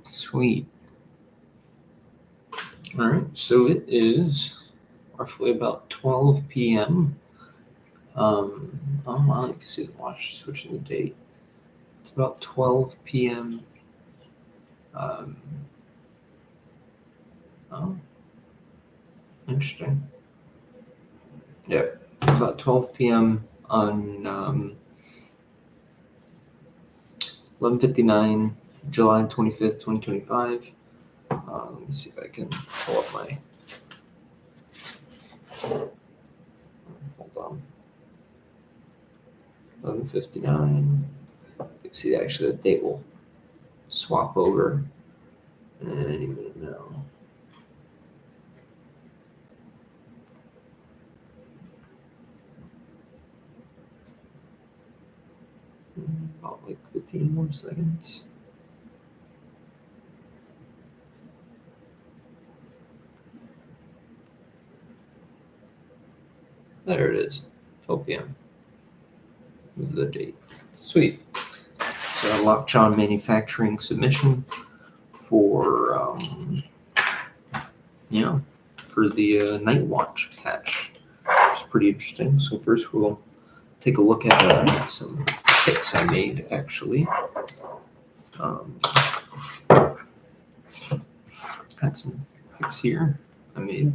Sweet. All right, so it is roughly about 12 p.m. Oh wow, you can see the watch switching the date. It's about 12 p.m. Oh, interesting. Yeah, about 12 p.m. on 11:59, July 25th, 2025. Let me see if I can pull up my. Hold on. 11:59. You can see actually the date will swap over any minute now. About like 15 more seconds. There it is, 12 p.m. The date. Sweet. So Lockjaw Manufacturing submission for for the Night Watch patch. It's pretty interesting. So first we'll take a look at some picks I made actually. Got some picks here I made.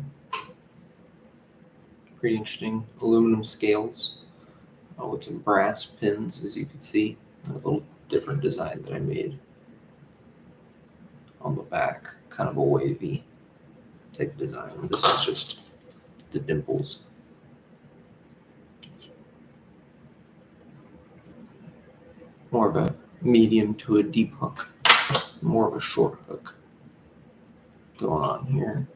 Pretty interesting aluminum scales with some brass pins, as you can see. A little different design that I made on the back, kind of a wavy type design. This is just the dimples. More of a medium to a deep hook, more of a short hook going on here.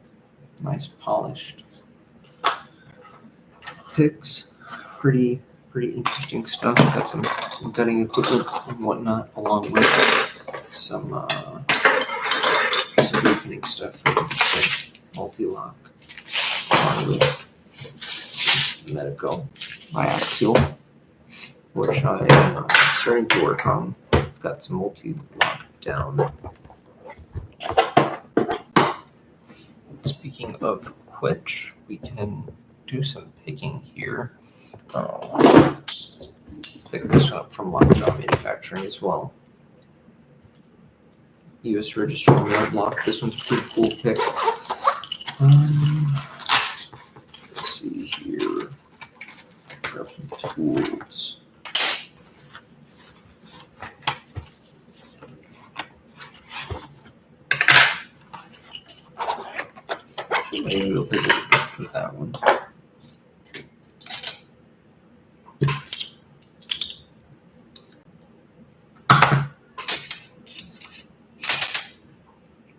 Nice polished picks, pretty interesting stuff. Got some gutting equipment and whatnot, along with some deepening stuff for the multi-lock, along with Medico biaxial, which I am starting to work on. I've got some multi-lock down. Speaking of which, we can do some picking here. Pick this one up from Lockjaw Manufacturing as well. US registered med lock. This one's a pretty cool pick. Let's see here. Grab some tools. Maybe we'll pick it with that one.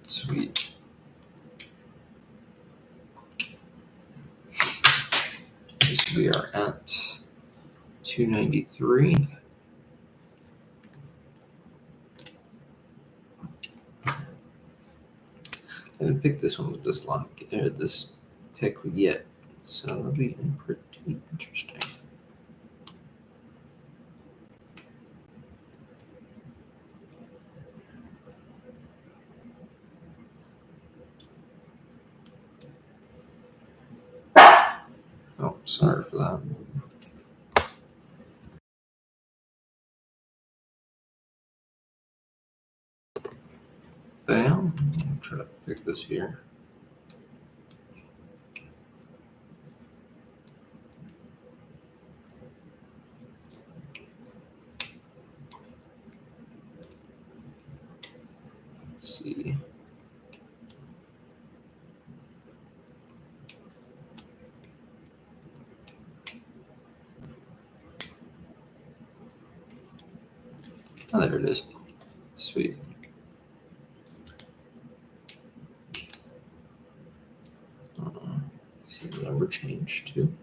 Sweet. We are at 293. I haven't picked this one with this lock, this pick yet, so that'll be pretty interesting. Oh, sorry for that. Bam. I'll try to pick this here. Let's see. Oh, there it is. Sweet. See the number change too.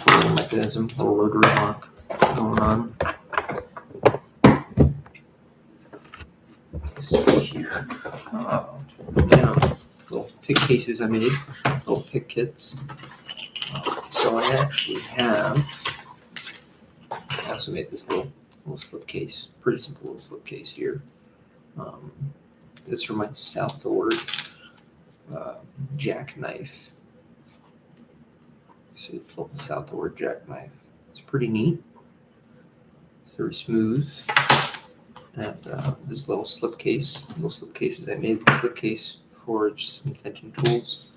Cool mechanism, little rotary lock going on. Let's see here. Little pick cases I made, little pick kits. So I actually have, I also made this little slipcase, pretty simple little slipcase here. This is for my Southward jackknife. So you flip the Southward jackknife. It's pretty neat. It's very smooth. And this little slipcase, I made the slipcase for just some tension tools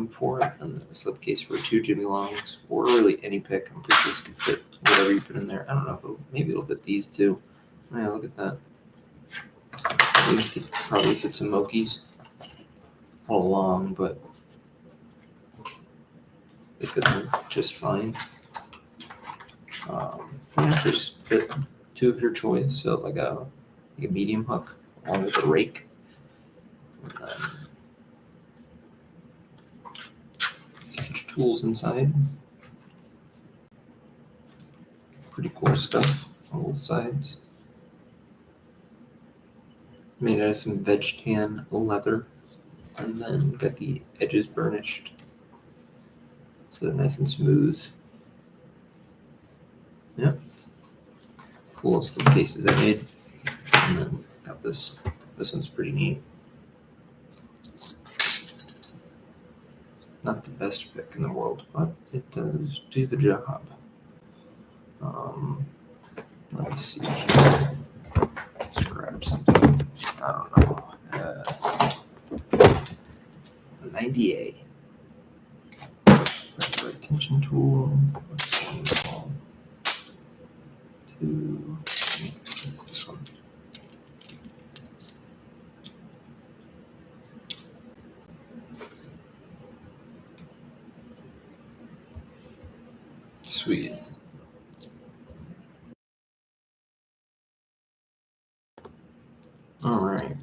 for it, and a slipcase for 2 Jimmy Longs, or really any pick. I'm pretty sure this can fit whatever you put in there. I don't know if maybe it'll fit these too. Yeah, look at that. Probably fit some Mokies all along, but they fit them just fine. Just fit 2 of your choice, so like a medium hook along with a rake. And then get your tools inside. Pretty cool stuff on both sides. Made out of some veg tan leather, and then got the edges burnished so they're nice and smooth. Yep. Cool slip cases I made. And then got this. This one's pretty neat. Not the best pick in the world, but it does do the job. Let me see. Let's grab something. I don't know. 90A. Right tension tool. What's one called? 2. What's this one? Sweet. All right.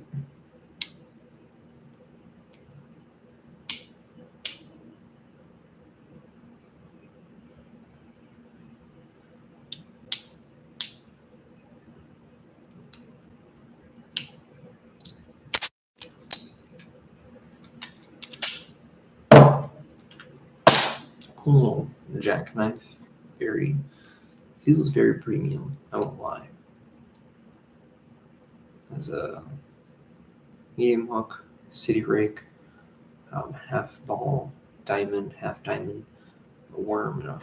Cool little jackknife. Feels very premium. I won't lie. Has a medium hook, city rake, half ball, diamond, half diamond, a worm, and I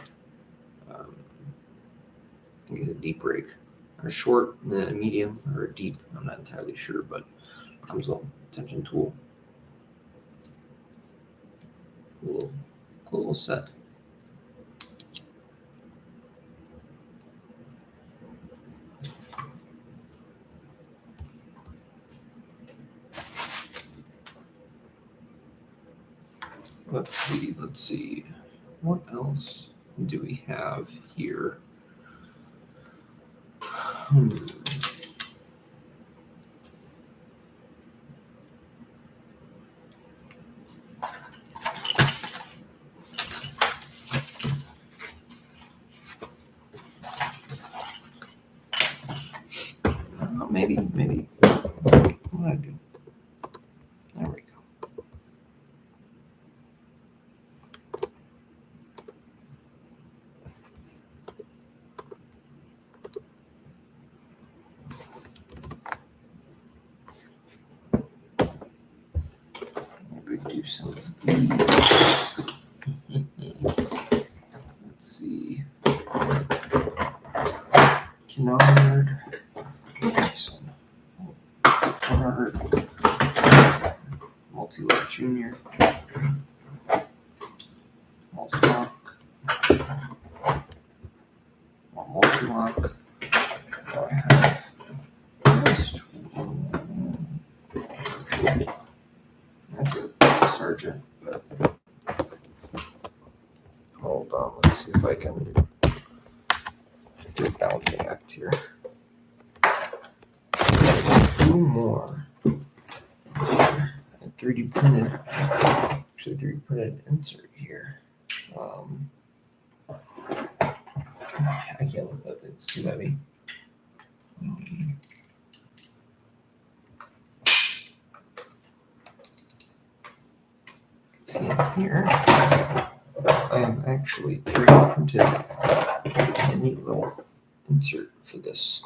think it's a deep rake. A short, and then a medium, or a deep. I'm not entirely sure, but comes with a tension tool. Cool little set. Let's see. What else do we have here? Maybe. What did I do? There we go. Maybe do some of these. Let's see. Kennard. Multi-lock junior. Multi-lock. Multi-lock. I have this tool. That's a Sergeant, but hold on, let's see if I can do a balancing act here. 2 more. 3D printed. Actually, 3D printed insert here. I can't lift that. It's too heavy. See it here. I have actually pre-printed a neat little insert for this.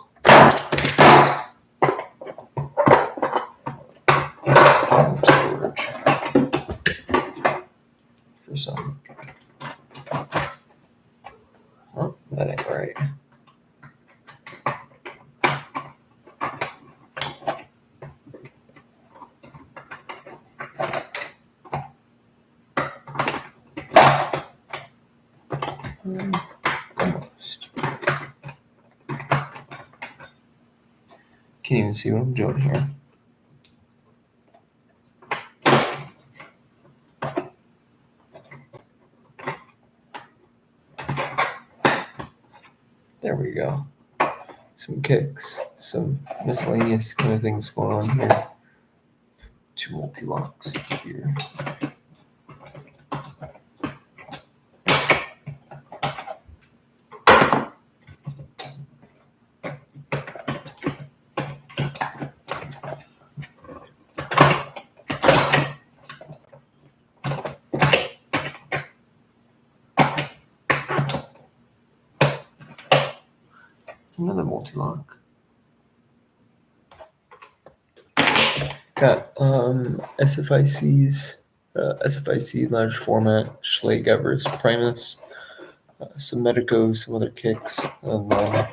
Storage for some. Oh, that ain't right. Almost. Can't even see what I'm doing here. There we go. Some kicks, some miscellaneous kind of things going on here. 2 multi-locks here. Another multi-lock. Got SFIC large format, Schlage Everest Primus, some Medico, some other kicks, and then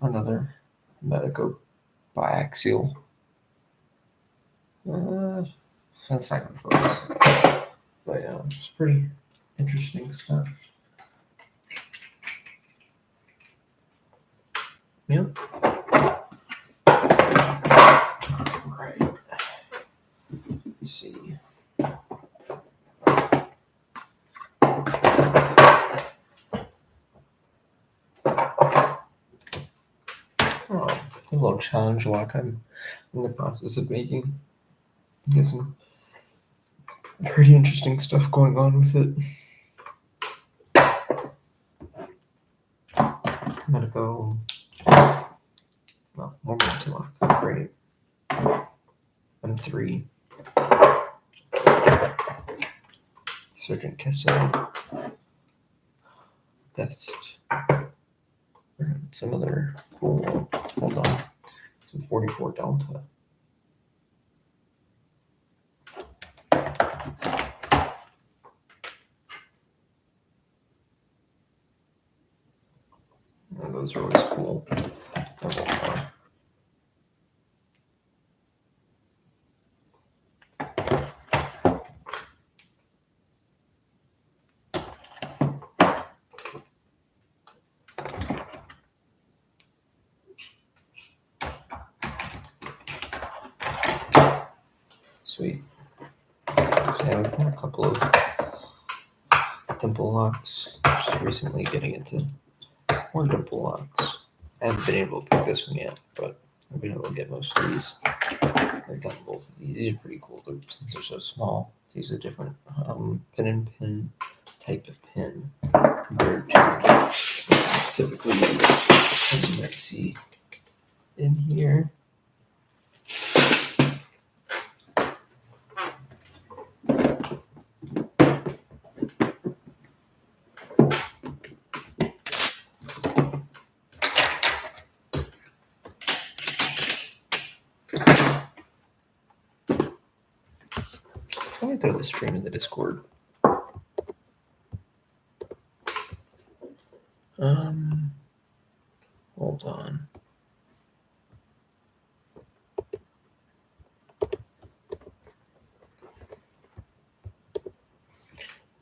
another Medico biaxial. That's not gonna focus. But yeah, it's pretty interesting stuff. Yep. Right. Let me see. Oh, a little challenge lock I'm in the process of making. Get some pretty interesting stuff going on with it. I'm gonna go. Well, more multi-lock. Great. M3. Sergeant Kessel. Best. Some other cool. Hold on. Some 44 Delta. And those are always cool. Sweet. So yeah, we've got a couple of dimple locks. Just recently getting into more dimple locks. I haven't been able to pick this one yet, but I've been able to get most of these. I've gotten both of these. These are pretty cool since they're so small. These are different pin and pin type of pin compared to typically what you might see in here. Let me throw the stream in the Discord. Hold on.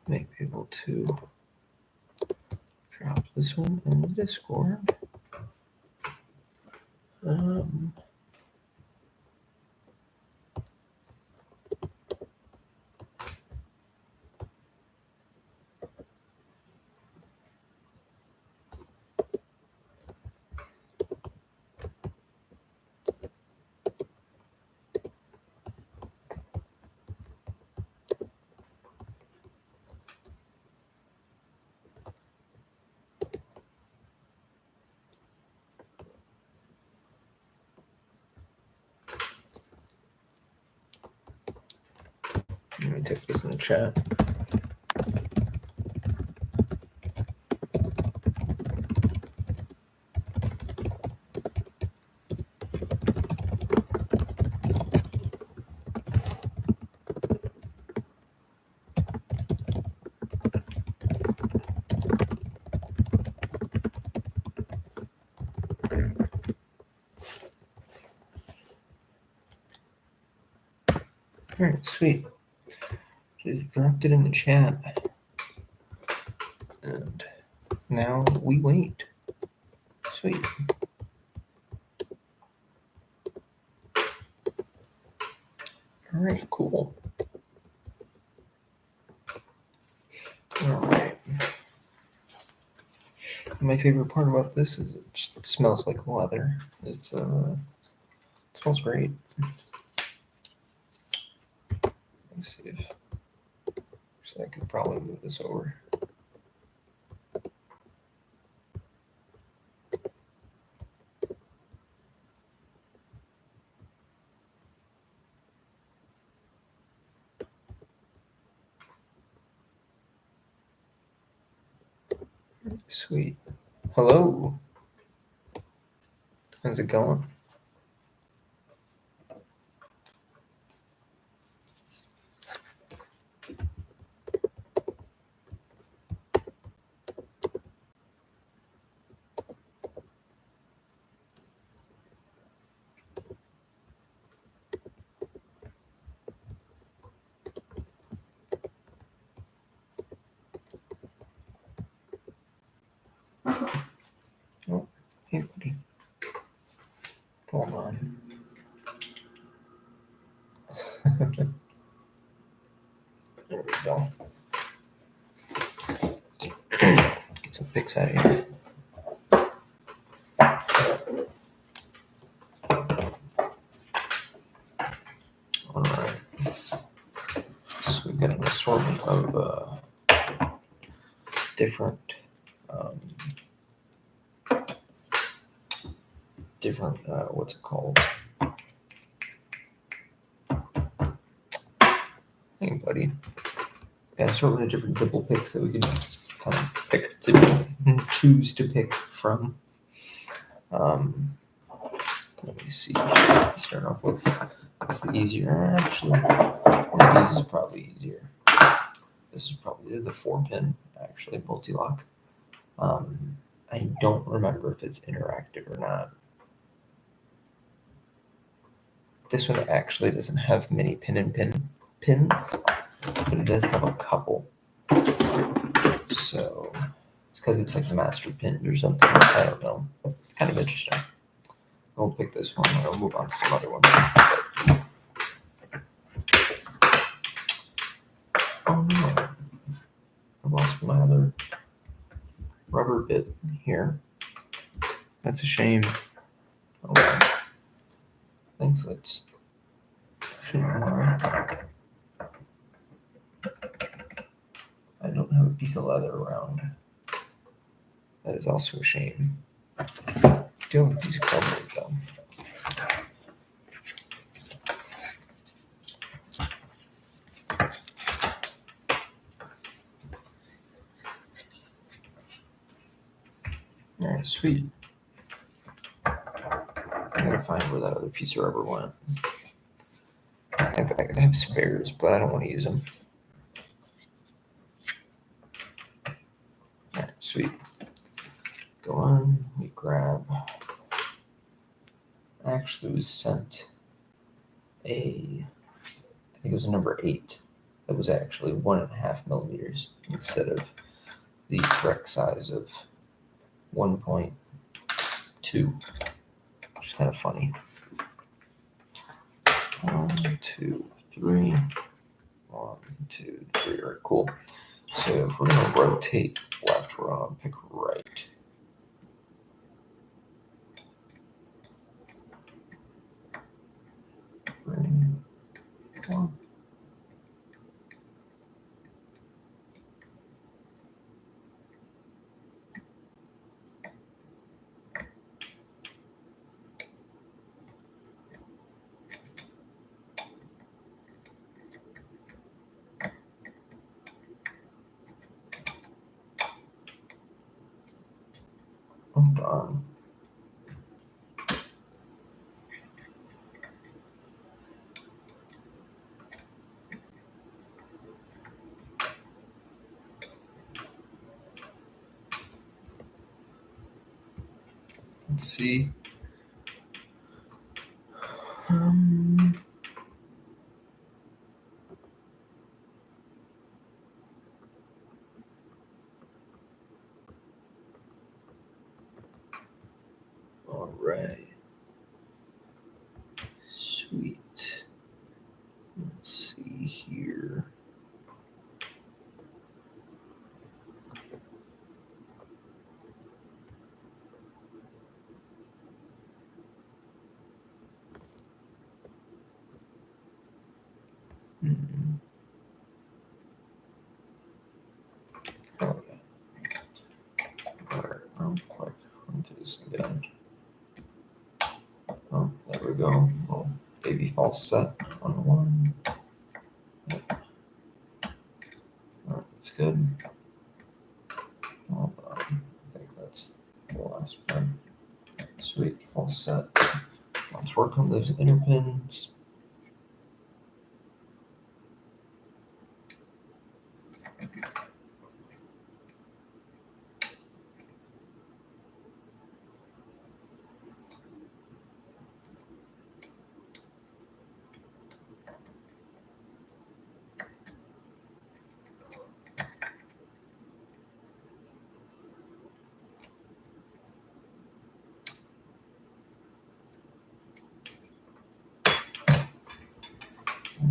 Might be able to drop this one in the Discord. Let me type this in the chat. Alright, sweet. Just dropped it in the chat. And now we wait. Sweet. Alright, cool. Alright. My favorite part about this is it just smells like leather. It smells great. Let's see if so I could probably move this over. Sweet. Hello. How's it going? Oh, hey, buddy. Hold on. There we go. Get some pics out of here. Alright. So we've got an assortment of different what's it called? Hey, buddy. Got an assortment of different dipple picks that we can kind of choose to pick from. Let me see. Start off with what's the easier. Actually, this is probably easier. This is probably the 4-pin, actually, multi-lock. I don't remember if it's interactive or not. This one actually doesn't have many pins, but it does have a couple. So it's because it's like master pinned or something. I don't know. It's kind of interesting. I'll pick this one and I'll move on to some other ones. Oh no. I've lost my other rubber bit here. That's a shame. Oh well. I think that's shouldn't matter. I don't have a piece of leather around. That is also a shame. I do have a piece of cardboard though. Alright, sweet. I gotta find where that other piece of rubber went. I have spares, but I don't want to use them. Alright, sweet. Go on, we grab. I actually was sent I think it was a number 8. That was actually 1.5 millimeters instead of the correct size of 1.2, which is kind of funny. 1, 2, 3. 1, 2, 3. All right, cool. So if we're going to rotate left, we're going to pick right. Bring 1. Hold on. Let's see. right. Sweet. Let's see here. Hmm. Oh, yeah. Alright, real quick. Let me do this again. Oh, there we go. Oh, baby false set on the one. Yep. Alright, that's good. Hold on. I think that's the last one. Sweet, false set. Let's work on those inner pins.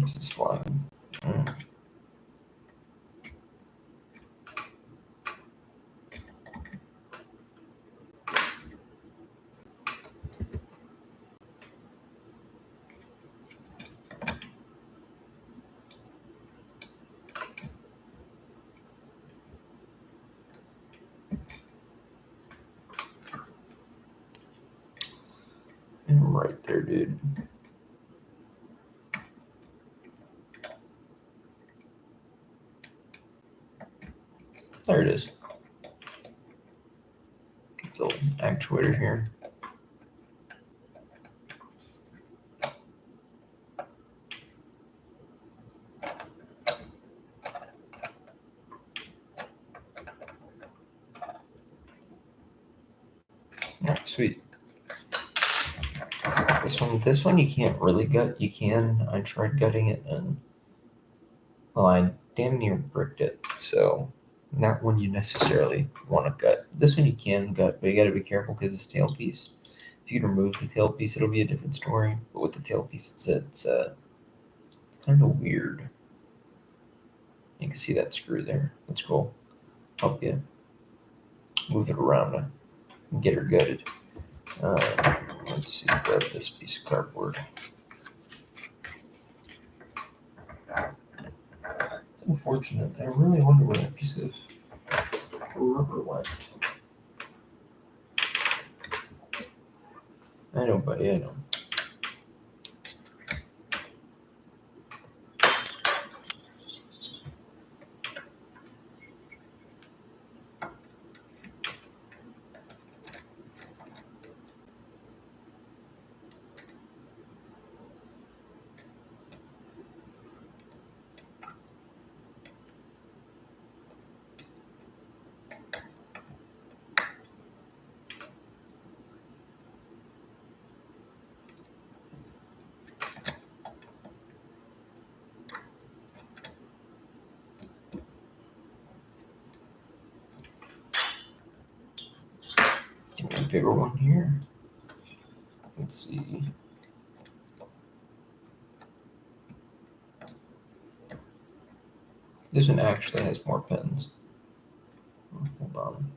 This is flying. And right there, dude. There it is. It's a little actuator here. Alright, sweet. This one you can't really gut. You can. I tried gutting it and well, I damn near bricked it. So not one you necessarily want to gut. This one you can gut, but you got to be careful because it's tailpiece. If you can remove the tailpiece, it'll be a different story. But with the tailpiece, it's kind of weird. You can see that screw there. That's cool. Help you move it around and get her gutted. Let's see. Grab this piece of cardboard. It's unfortunate. I really wonder where that piece of rubber went. I know, buddy. I know. Give me a bigger one here. Let's see. This one actually has more pins. Hold on.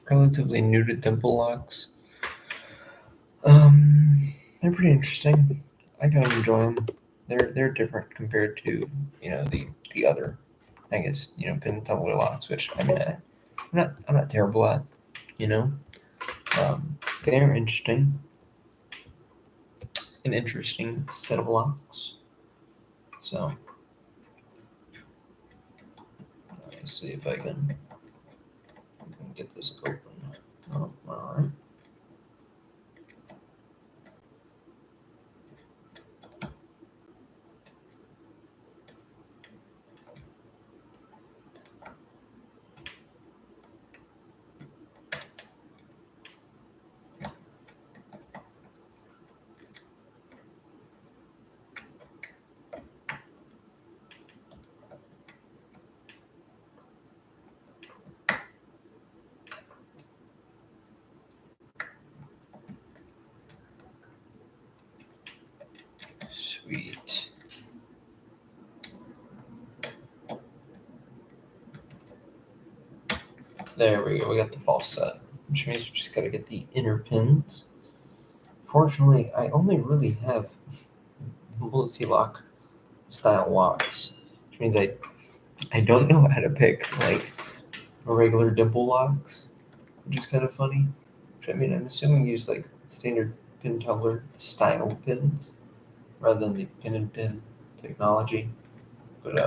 Relatively new to dimple locks. They're pretty interesting. I kind of enjoy them. They're different compared to the other I guess, pin and tumbler locks, which I mean, I'm not terrible at, you know. They're interesting. An interesting set of locks. So let's see if I can get this open. Oh, all right. Sweet. There we go. We got the false set, which means we just got to get the inner pins. Fortunately, I only really have multi-lock style locks, which means I don't know how to pick like regular dimple locks, which is kind of funny. Which I mean, I'm assuming you use like standard pin tumbler style pins rather than the pin and pin technology. But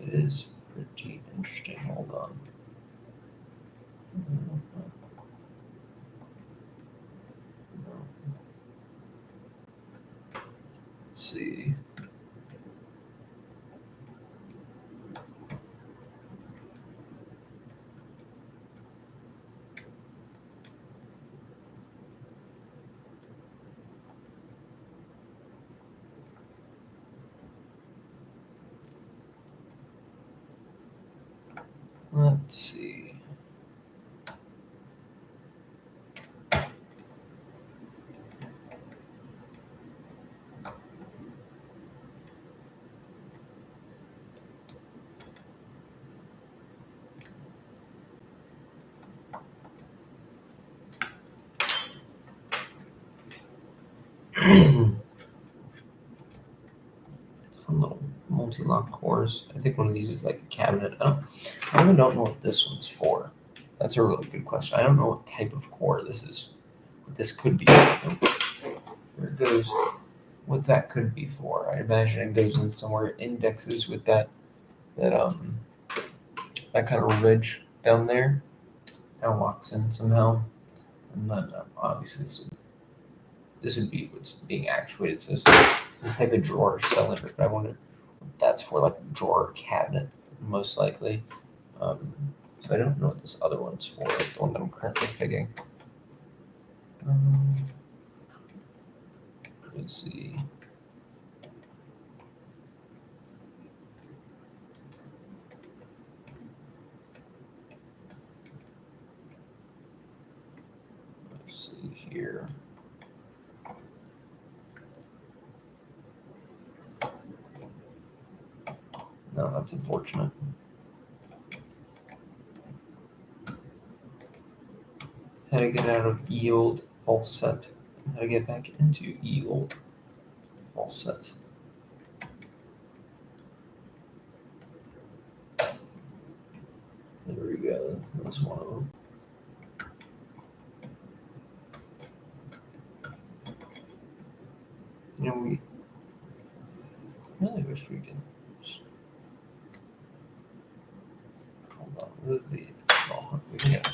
it is pretty interesting. Hold on. Let's see. Let's see. Fun little multi-lock cores. I think one of these is like a cabinet. I really don't know what this one's for. That's a really good question. I don't know what type of core this is. What this could be. Where it goes. What that could be for. I imagine it goes in somewhere. It indexes with that kind of ridge down there. And locks in somehow. And then obviously this would be what's being actuated. So it's some type of drawer or cylinder. But I wonder what that's for, like a drawer or cabinet, most likely. So I don't know what this other one's for, the one that I'm currently picking. Let's see. Let's see here. No, that's unfortunate. How to get out of yield false set. How to get back into yield false set. There we go. That's one of them. We really wish we could. Hold on. What is the? Oh, we can get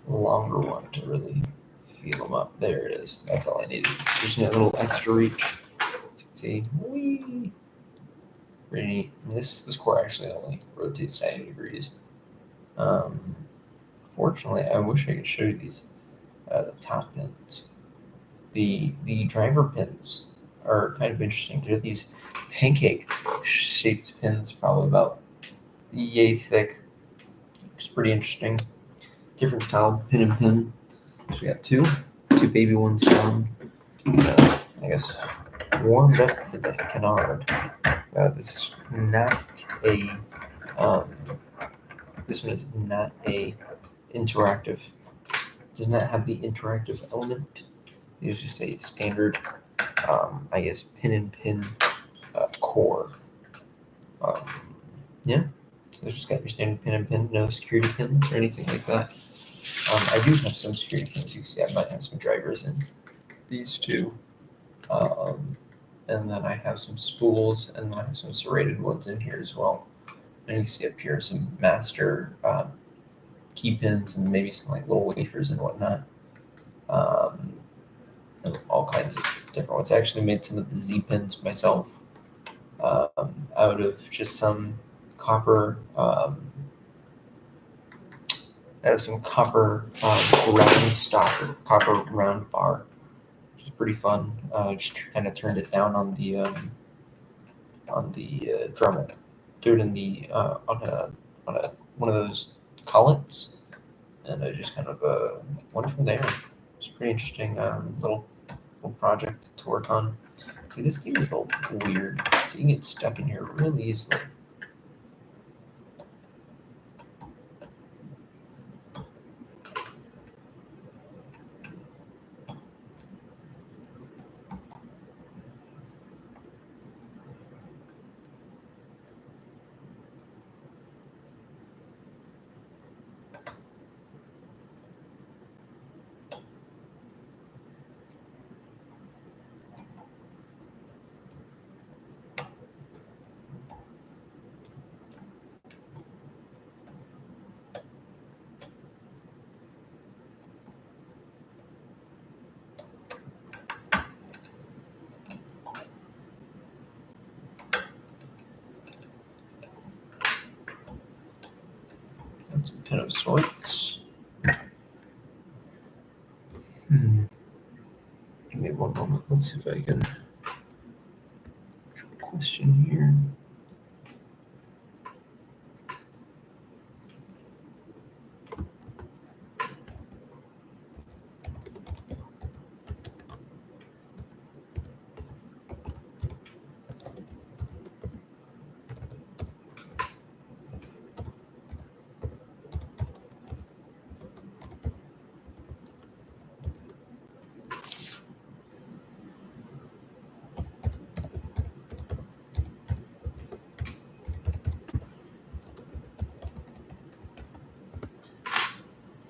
a longer one to really feel them up. There it is. That's all I needed. Just need a little extra reach. See, whee. Pretty neat. This core actually only rotates 90 degrees. Fortunately, I wish I could show you these the top pins. The driver pins are kind of interesting. They're these pancake shaped pins, probably about yay thick. It's pretty interesting. Different style pin and pin. So we got two baby ones down. I guess warmed up for the canard. This is not a. This one is not a interactive. Does not have the interactive element. It's just a standard, I guess, pin and pin core. Yeah, So it's just got your standard pin and pin, no security pins or anything like that. I do have some security pins. You see, I might have some drivers in these two. And then I have some spools, and then I have some serrated ones in here as well. And you see up here some master key pins and maybe some like little wafers and whatnot. And all kinds of different ones. I actually made some of the Z pins myself out of just some copper, round stock or copper round bar, which is pretty fun. Just kind of turned it down on the Dremel. Threw it in the on one of those cullets, and I just kind of went from there. It's a pretty interesting little project to work on. See, this game is a little weird. You can get stuck in here really easily. That's a pin of sorts. Give me one moment. Let's see if I can question here.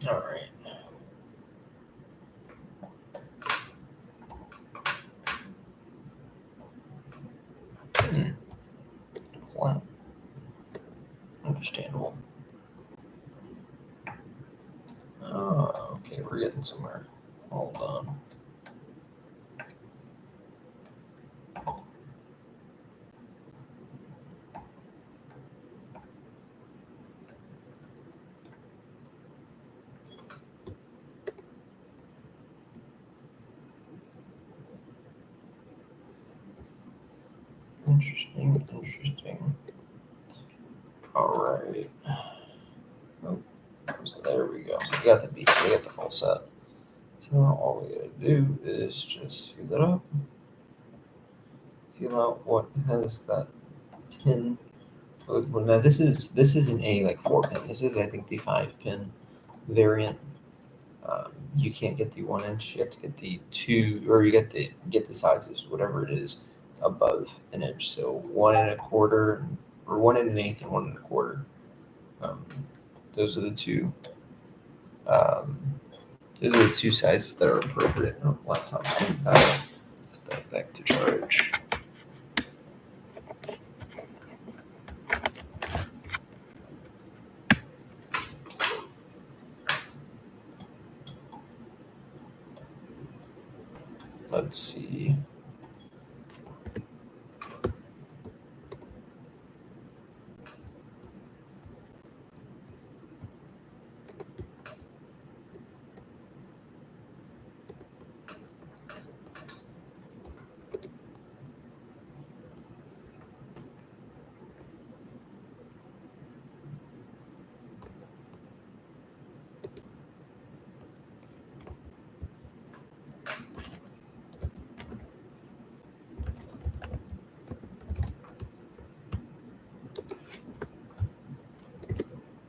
All right. Flat. Understandable. Oh, okay, we're getting somewhere. Hold on. Interesting. All right. Oh, so there we go. We got the beat. We got the full set. So now all we gotta do is just fill it up. Feel out what has that pin. Well, now this isn't a like 4-pin. This is, I think, the 5-pin variant. You can't get the 1-inch. You have to get the 2, or you get the sizes, whatever it is, above an inch. So 1 1/4, or 1 1/8, and 1 1/4. Those are the two. Those are the two sizes that are appropriate on laptops. Put that back to charge. Let's see.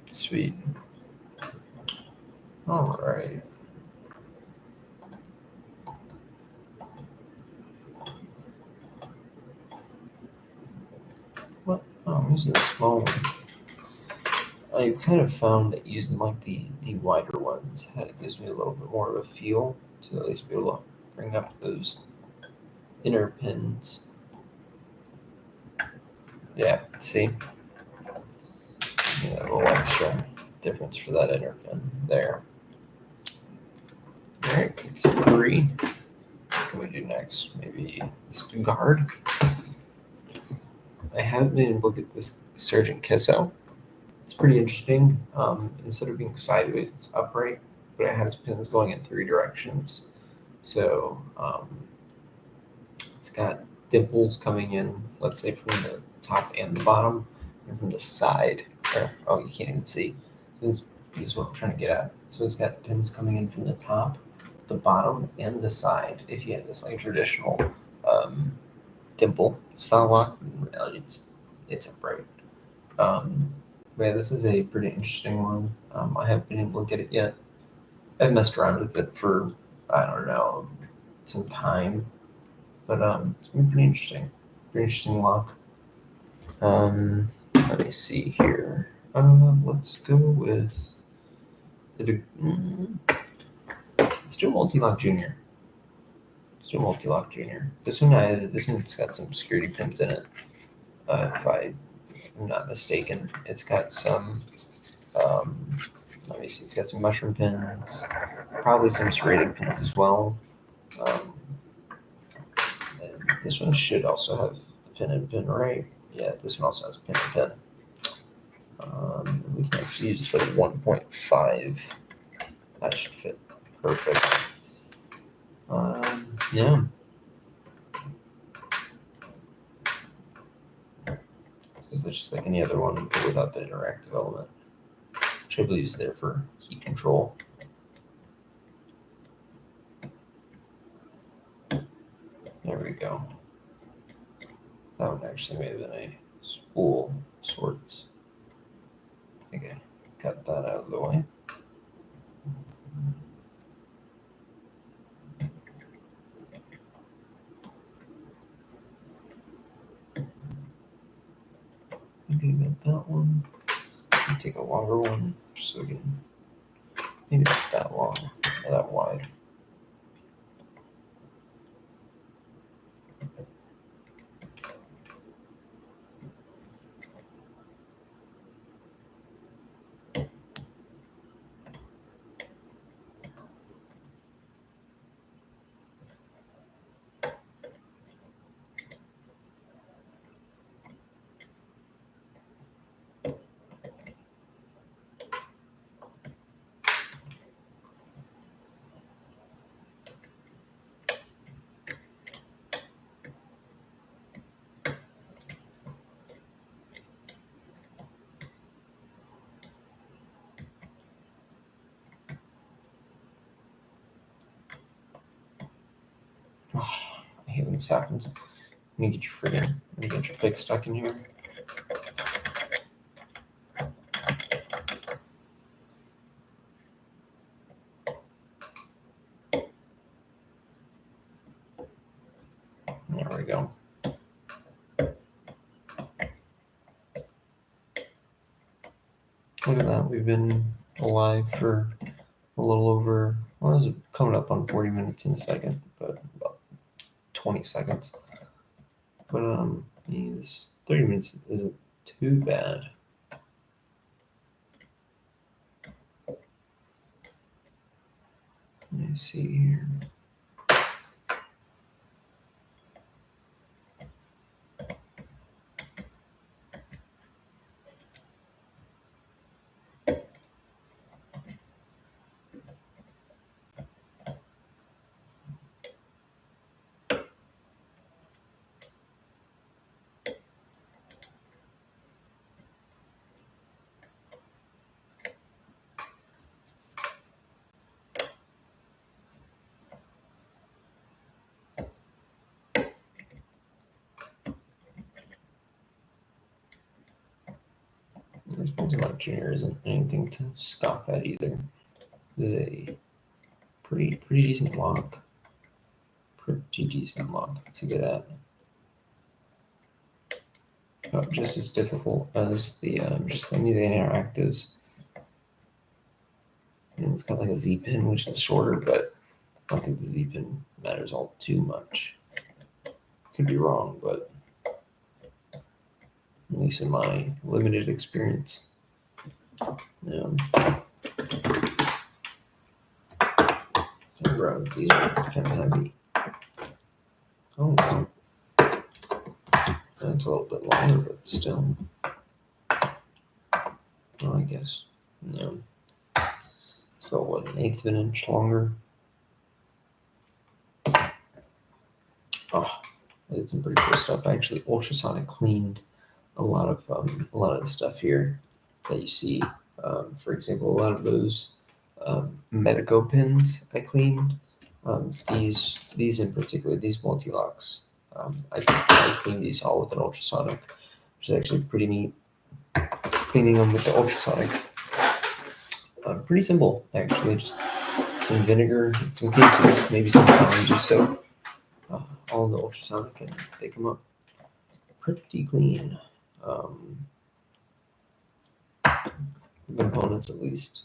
Sweet. All right. What? Oh, I'm using the small one. I've kind of found that using like the wider ones gives me a little bit more of a feel to at least be able to bring up those inner pins. Yeah, see? Yeah, a little extra difference for that inner pin there. All right, it's 3. What can we do next? Maybe let's do guard. I have been able to look at this Sergeant Kisso. It's pretty interesting. Instead of being sideways, it's upright, but it has pins going in 3 directions. So it's got dimples coming in, let's say from the top and the bottom, and from the side. Oh, you can't even see. So this is what I'm trying to get at. So it's got pins coming in from the top, the bottom, and the side. If you had this like traditional dimple style lock, in reality it's upright. But yeah, this is a pretty interesting one. I haven't been able to get it yet. I've messed around with it for, I don't know, some time, but it's been pretty interesting. Pretty interesting lock. Let me see here. Let's go with let's do Multi-Lock Junior. Let's do Multi-Lock Junior. This one's got some security pins in it. If I'm not mistaken, it's got some. Let me see. It's got some mushroom pins, probably some serrated pins as well. And this one should also have a pin and pin, right? Yeah, this one also has pin and pin. We can actually use the 1.5. That should fit perfect. Yeah. This is just like any other one, but without the interactive element, which I believe is there for key control. There we go. That one actually may have been a spool of sorts. Okay, got that out of the way. I think I got that one. I'll take a longer one just so we can, maybe not that long, or that wide. Oh, I hate when this happens. Let me get your pick stuck in here. There we go. Look at that. We've been alive for a little over, well, it's coming up on 40 minutes in a second, but about 20 seconds. But this 30 minutes isn't too bad. Let me see here. This Multi-Lock Junior isn't anything to scoff at either. This is a pretty decent lock. Pretty decent lock to get at. not just as difficult as the just any of the interactives. And it's got like a Z pin, which is shorter, but I don't think the Z pin matters all too much. Could be wrong, but at least in my limited experience. Bro, these are kind of heavy. Oh, wow. That's a little bit longer, but still. Oh, I guess. Yeah. So what, an eighth of an inch longer? Oh, I did some pretty cool stuff. I actually ultrasonic cleaned a lot of the stuff here that you see. For example, a lot of those Medico pins I cleaned. These in particular, these multi-locks. I cleaned these all with an ultrasonic, which is actually pretty neat. Cleaning them with the ultrasonic. Pretty simple, actually. Just some vinegar, some cases, maybe some orange soap. All in the ultrasonic, and they come up pretty clean. Components, at least.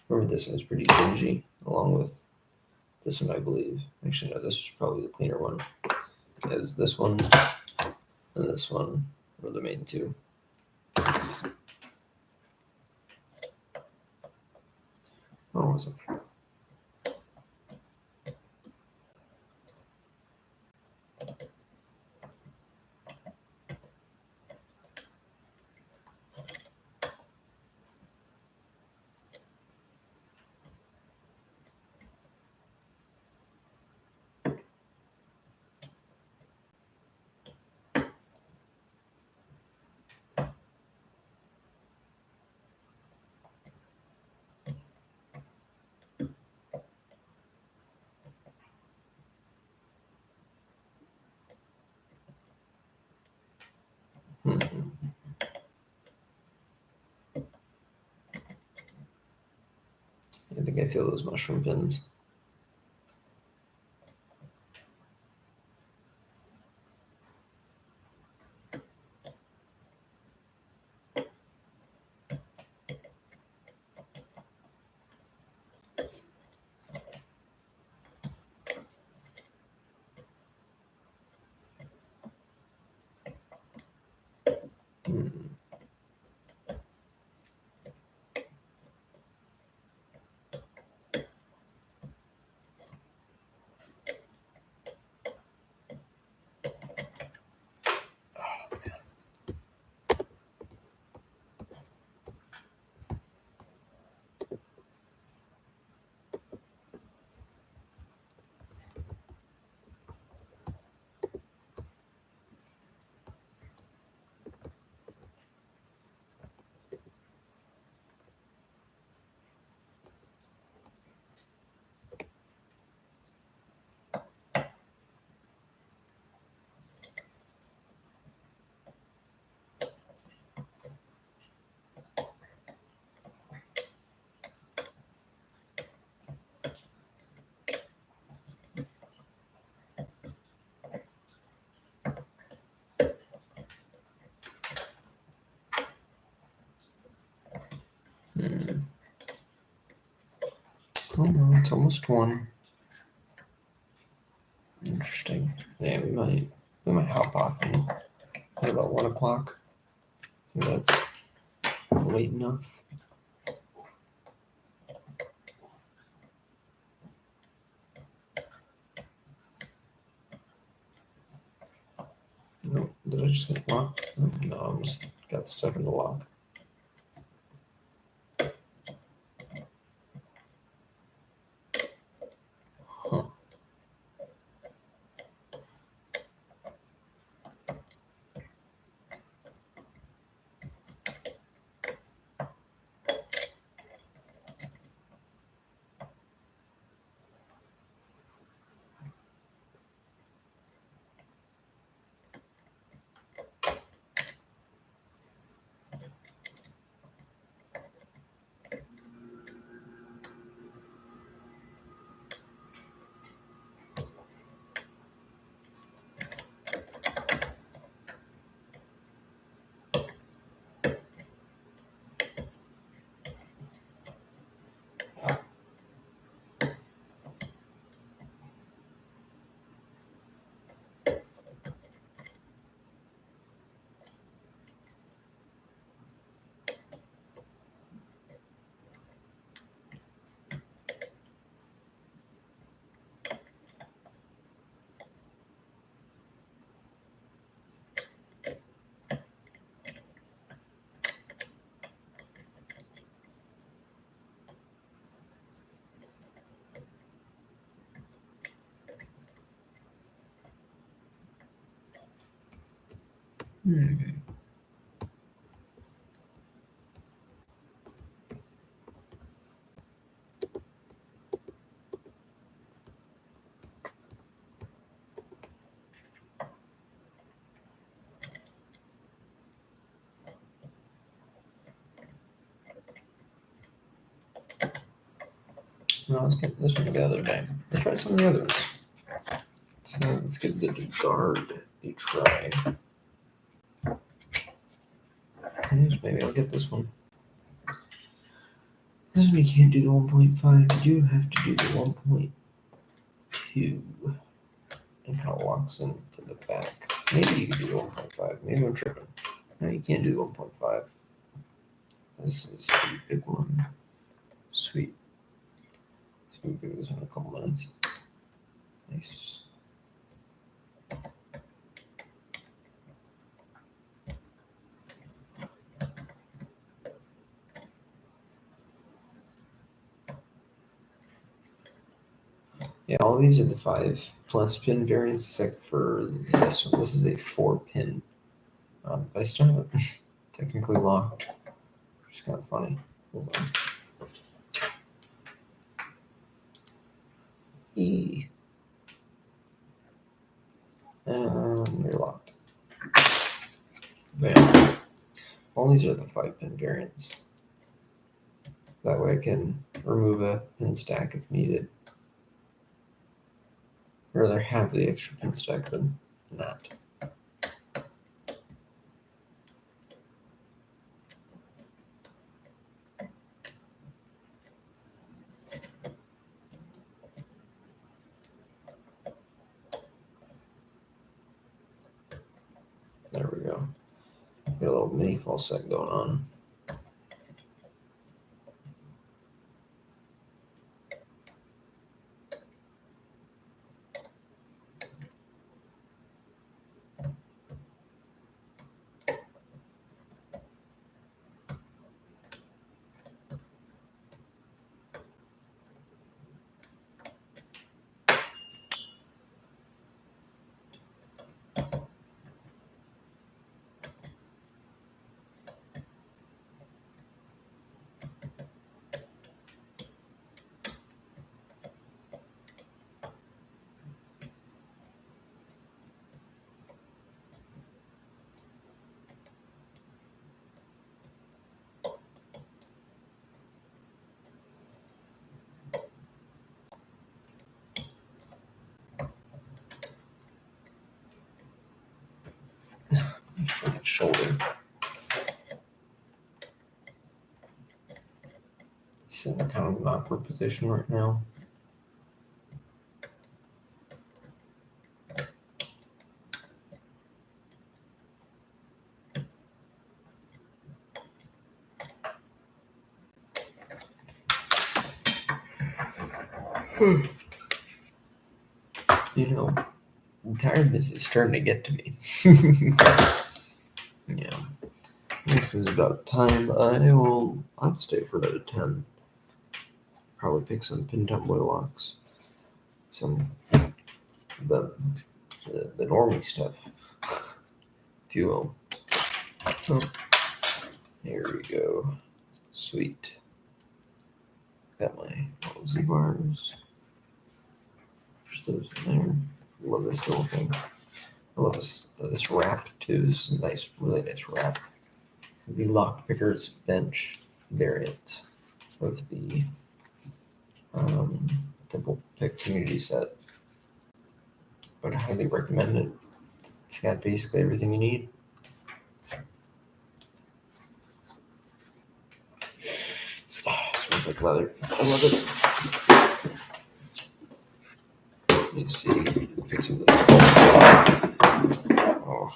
Remember, this one's pretty dingy, along with this one, I believe. Actually, no, this was probably the cleaner one. Because this one and this one were the main two. Oh, was it? I think I feel those mushroom pins. Oh no, it's almost 1. Interesting. Yeah, we might hop off at about 1 o'clock. I think that's late enough. No, did I just get locked? No, I just got stuck in the lock. Huh. No, let's get this one the other day. Let's try some of the others. So let's give the guard a try. Maybe I'll get this one. This one you can't do the 1.5. You do have to do the 1.2. And how it locks into the back. Maybe you can do the 1.5. Maybe I'm tripping. No, you can't do the 1.5. This is the big one. Sweet. So we'll do this in a couple minutes. Nice. Yeah, all these are the 5+ pin variants, except for this one. This is a 4-pin. But I still have it technically locked. Which is kind of funny. Hold on. E. And you're locked. Bam. All these are the 5-pin variants. That way I can remove a pin stack if needed. I'd rather have the extra pin stack than not. There we go. Got a little mini false set going on. Shoulder. He's in kind of an awkward position right now. You know, tiredness is starting to get to me. Yeah. This is about time. I'll stay for another 10. Probably pick some pin tumbler locks. Some the normie stuff. If you will. Oh, here we go. Sweet. Got my Z bars. Just those in there. Love this little thing. I love this wrap too. This is a nice, really nice wrap. This is the Lock Pickers Bench variant of the Temple Pick community set. I would highly recommend it. It's got basically everything you need. Smells like leather. I love it. Let me see. Get some of this. Oh.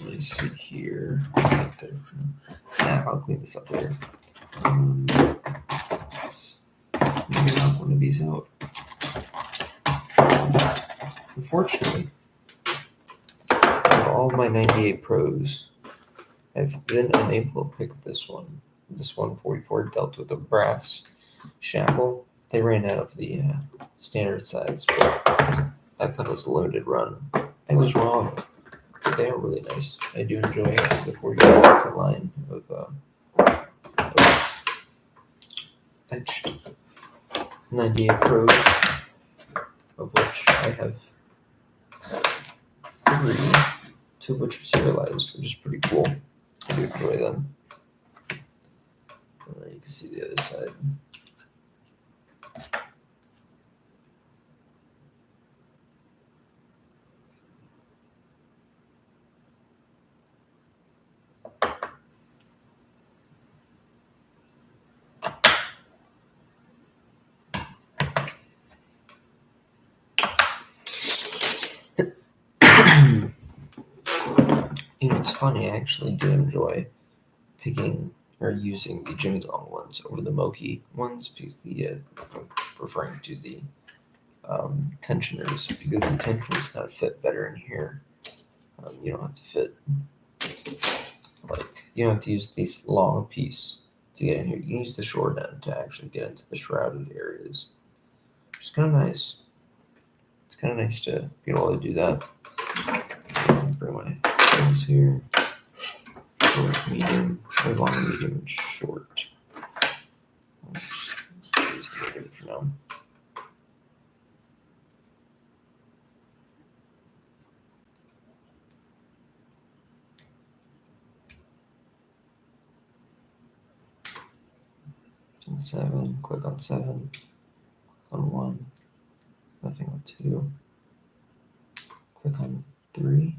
Let me see here. Yeah, I'll clean this up later. Maybe knock one of these out. Unfortunately, of all my 98 Pros, I've been unable to pick this one. This 144 dealt with the brass Shamble. They ran out of the standard size, but I thought it was a limited run. I was wrong. They are really nice. I do enjoy it. Before you go back to the line of etched 98 Pros, of which I have 3, 2 of which are serialized, which is pretty cool. I do enjoy them. And then you can see the other side. You know, it's funny, I actually do enjoy picking or using the Jimmy Long ones over the Moki ones because I'm referring to the tensioners, because the tensioners kind of fit better in here. You don't have to fit, you don't have to use this long piece to get in here. You can use the short end to actually get into the shrouded areas. It's kind of nice. It's kind of nice to be able to do that. Bring my things here. Short, medium, or long, medium, and short. Use the medium for now. On 7, click on 7, click on 1, nothing on 2, click on 3,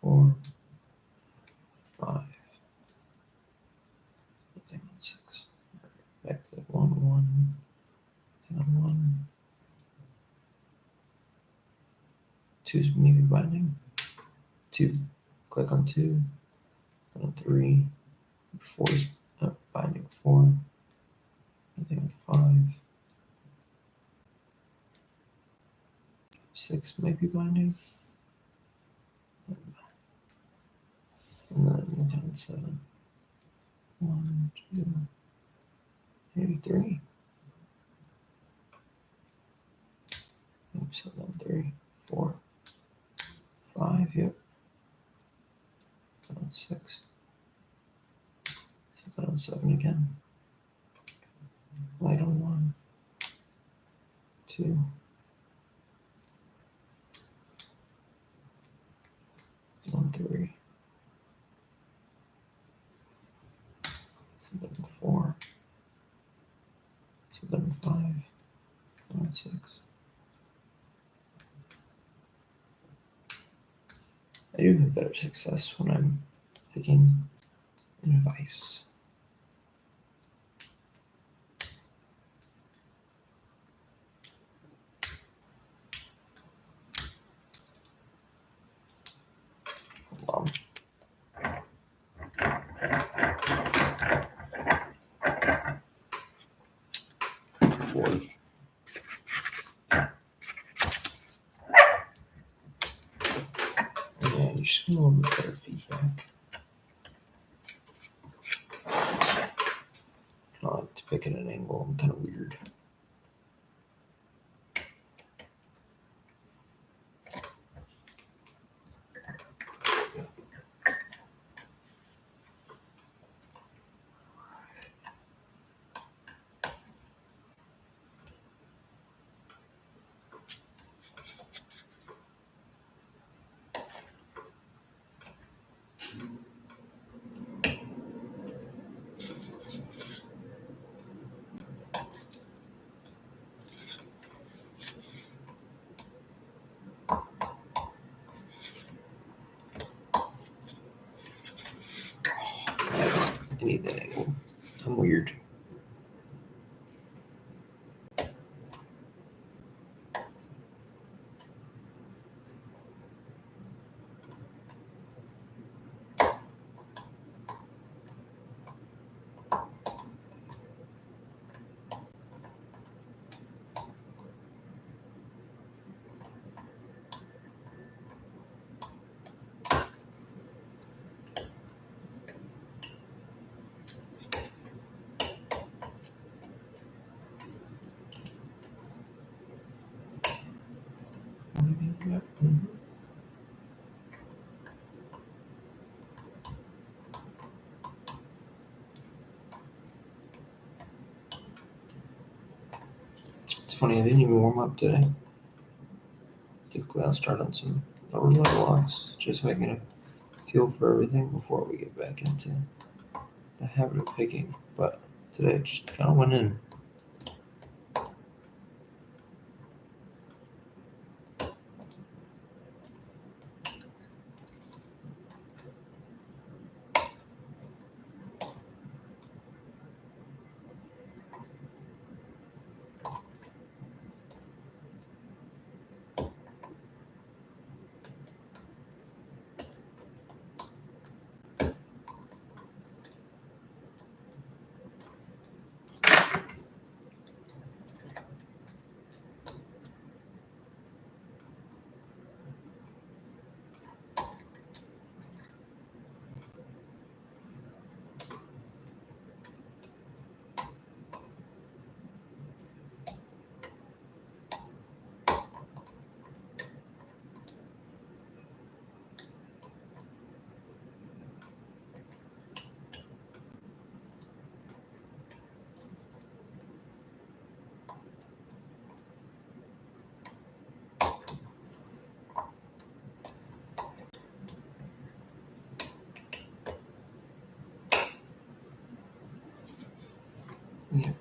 4, 5, nothing on 6, back to 1, 1, nothing on 1, 2 is maybe binding, 2, click on 2, then on 3, 4 is binding 4, nothing on 5, 6 might be binding, and then nothing on 7, 1, 2, maybe 3, oops, hold on, 3, 4, 5, yep, on 6, click on 7 again, light on 1, 2, on 3, 7, 4, 7, 5, on 6. I do have better success when I'm picking in Vice. Hold on. Fourth. Yeah, you should get a little bit better feedback. I like to pick at an angle. I'm kind of weird. I need that angle. I'm weird. funny, I didn't even warm up today. Typically, I'll start on some lower level locks, just so I get a feel for everything before we get back into the habit of picking. But today, I just kind of went in.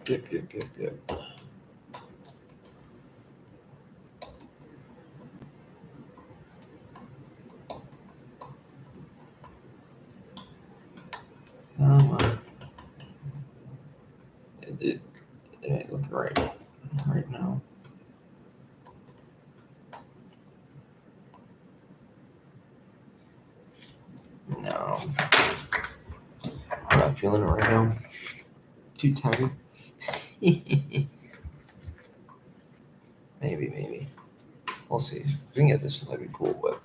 Yep. Come on. It ain't looking right now. No. I'm not feeling it right now. Too tired. Maybe. We'll see. If we can get this one, that'd be cool, but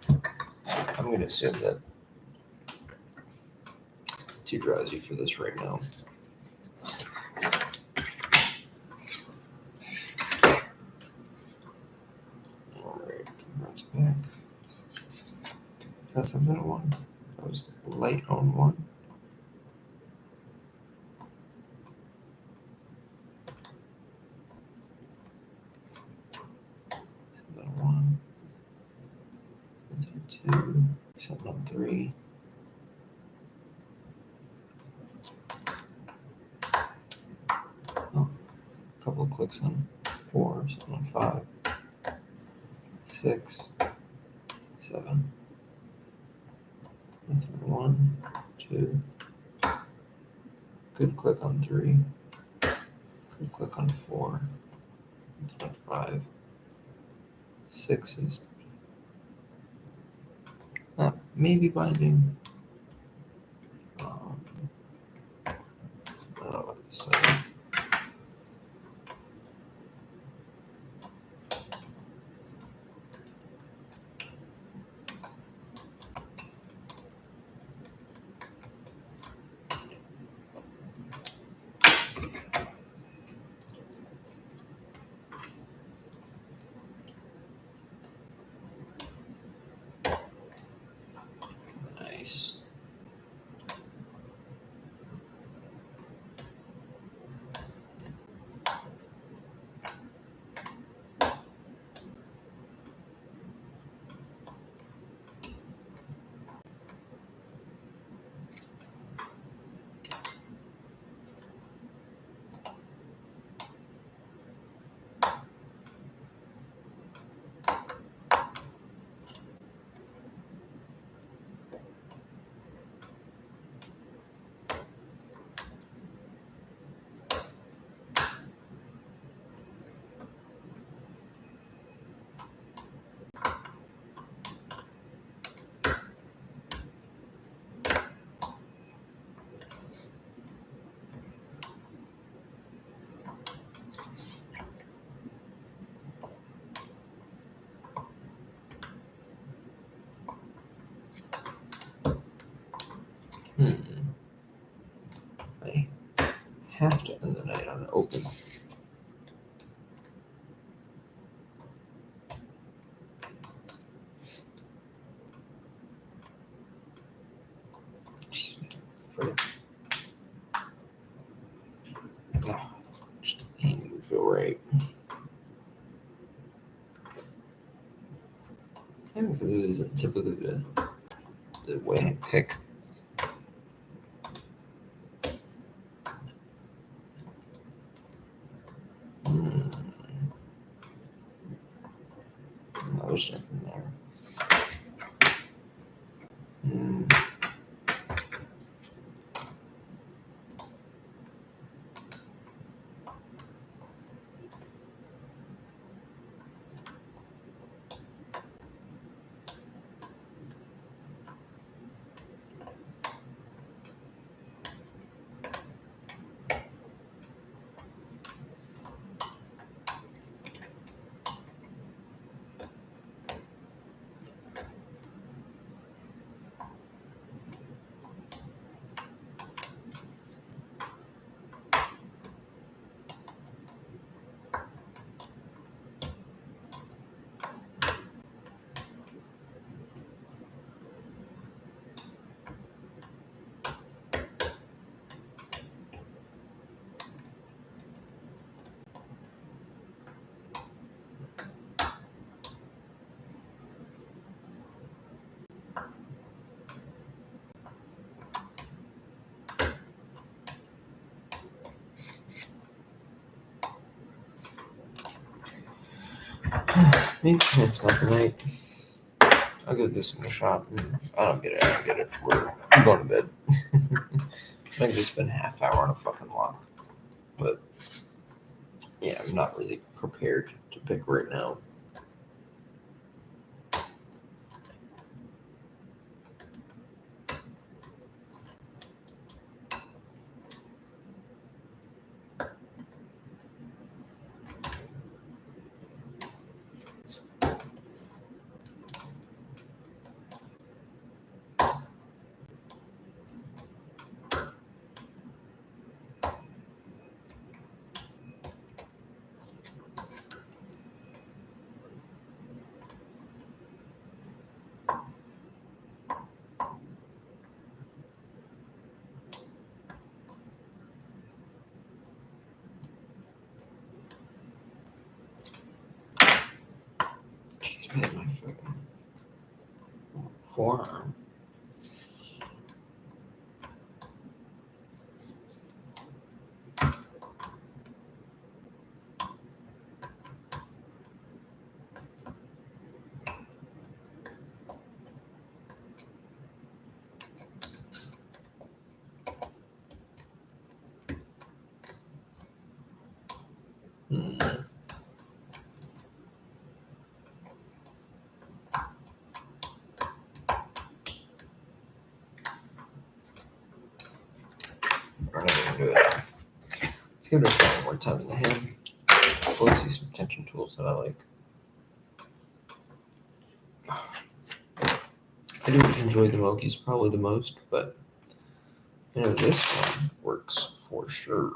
I'm going to assume that too drowsy for this right now. Alright, runs back. That's a middle one. That was light on one. Middle one. Two. Something on three. Oh, a couple of clicks on four. Something on five. 6, 7. 1, 2. Good click on 3. Good click on 4. On 5. 6 is maybe binding. I don't know what to say. Nice. I have to end the night on an open. Just ain't feel right. This isn't typically the way I pick. No, there's nothing there. Maybe it's not the night. I'll give this one a shot. If I don't get it, I don't get it. I'm going to bed. I can just spend a half hour on a fucking lock. But yeah, I'm not really prepared to pick right now. Jeez, man, my fucking forearm. We're not gonna do it. Let's give it a try one more time in the hand. Let's see some tension tools that I like. I do enjoy the Moki's probably the most, but you know this one works for sure.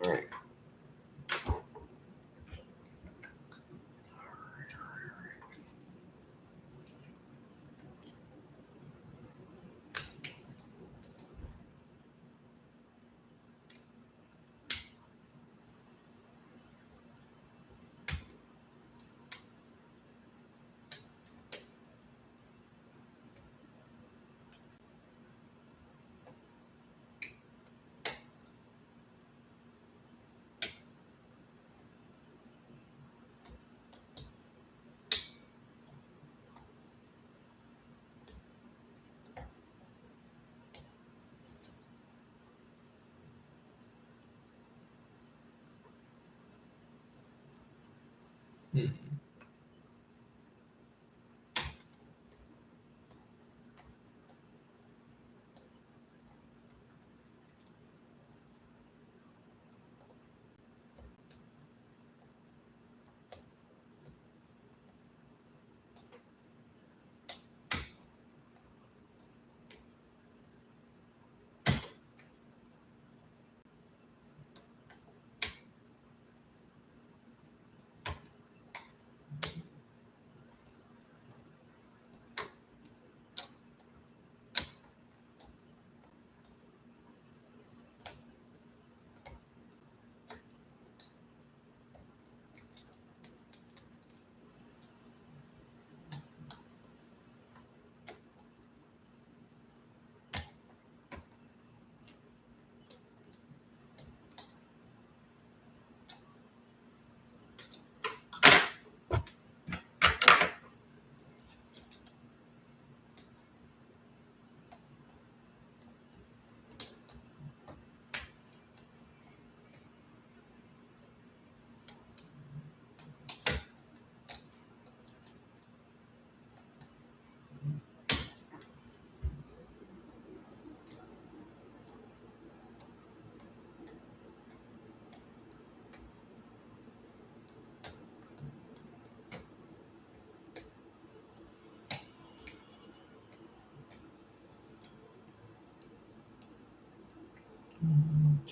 All right.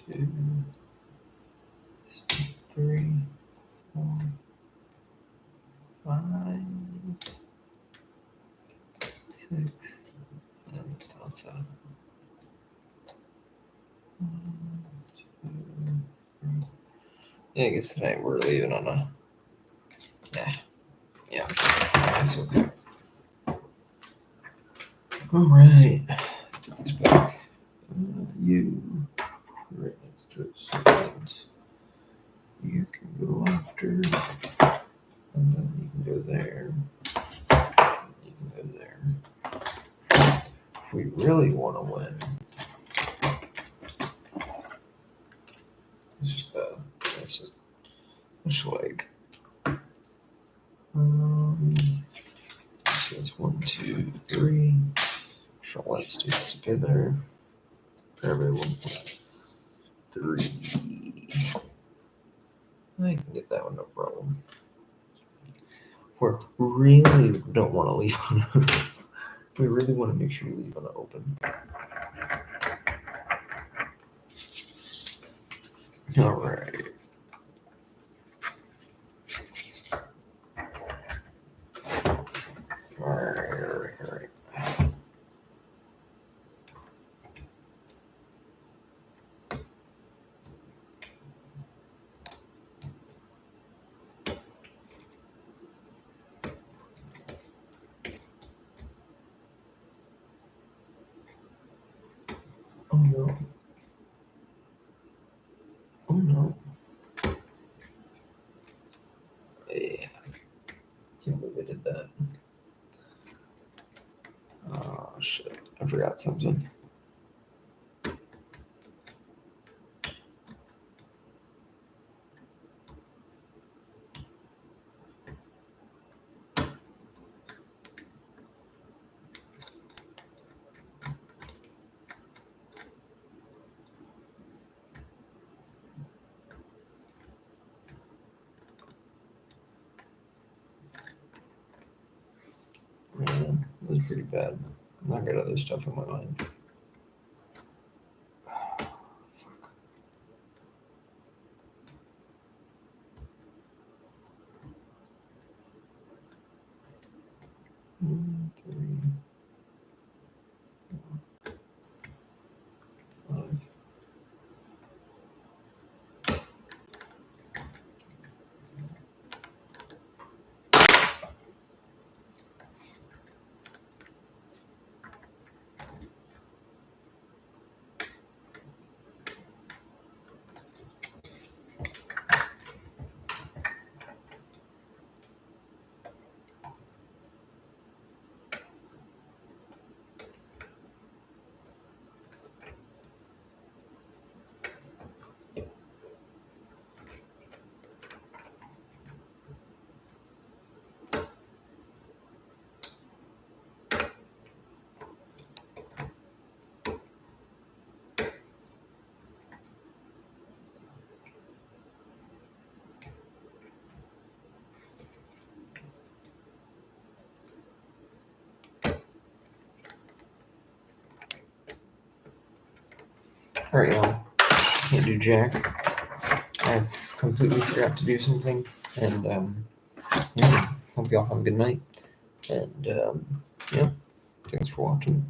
2, 3, 4, 5, 6, and outside. 1, 2, 3. Yeah, I guess tonight we're leaving on a. Yeah, that's okay. All right, let's put these back. You right next to it, so that you can go after, and then you can go there. You can go there. If we really want to win, it's just a schlag. So it's 1, 2, 3. So let's do it together. Everyone, 3. I can get that one, no problem. We really don't want to leave on we really want to make sure you leave on an open. All right. All right. Oh no. Oh no. Yeah. Can't believe I did that. Oh shit. I forgot something. Man, that was pretty bad. I got other stuff in my mind. One, 3, 4, 5. All right, y'all. Can't do jack. I completely forgot to do something, and yeah. Hope y'all have a good night. And yeah, thanks for watching.